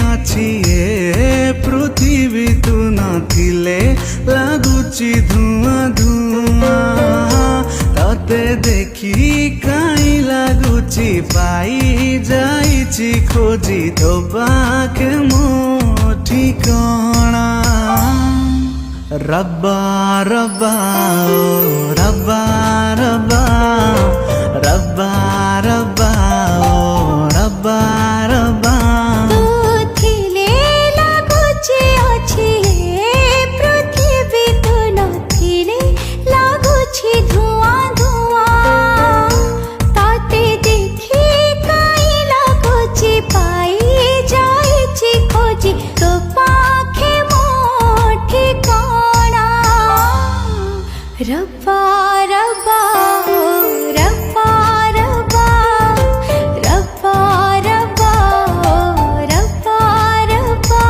अछि ए पृथ्वी तू नथिले लागुची धुआं धुआं तते देखी काई लागुची पाई जाइची खोजी तो पाखे मो ठिकाना रब्बा रब्बा ओ रब्बा रब्बा रब्बा रब्बा ओ रब्बा रब्बा तू थिले लागुची अछि पृथ्वी तू नथिले लागुची धुआं धुआं ताते देखि काई लागुची पाई जाइची खोजी तो पाखे मो ठिकाना रब्बा रब्बा ओ रब्बा रब्बा रब्बा रब्बा ओ रब्बा रब्बा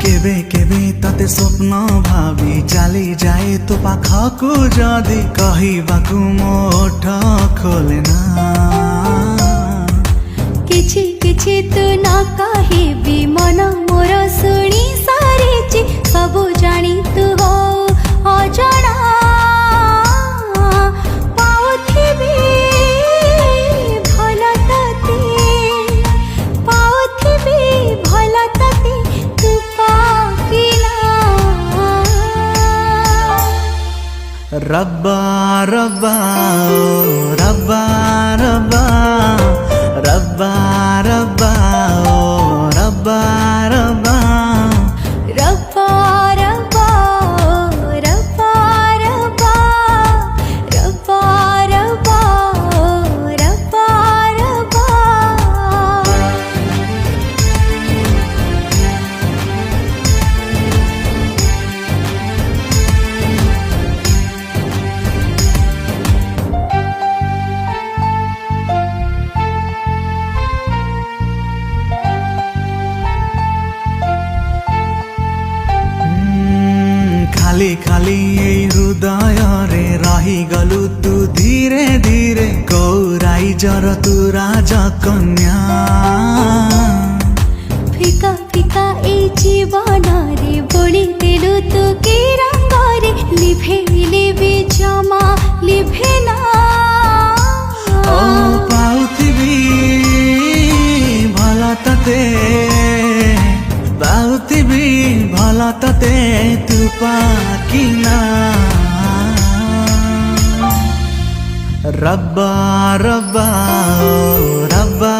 केबे केबे तते स्वप्न भावी चाली जाए तो पाखकु जदि कहिबाकु मोठ खोलेना किछि किछि तू न कहिबी मन मोर शुणी सारिछि सबु जानी तू हो अजଣା पाउथिबी भल तते पाउथिबी भल तते तू पाकिना रब्बा रब्बा ओ रब्बा रब्बा रब्बा रब्बा ओ रब्बा रब्बा रब्बा रब्बा ओ रब्बा रब्बा रब्बा रब्बा ओ रब्बा रब्बा खाली खाली ए हृदय रे रही गलु तू धीरे धीरे कौराई जर तू राजकन्या फिका फिका ए जीवन रे बोली देलु तू के रंग रे लिभे लिभे जमा लिभे ना ओ पाउथिबी भला तते पाउथिबी भला तते तू पाकिना रब्बा रब्बा ओ रब्बा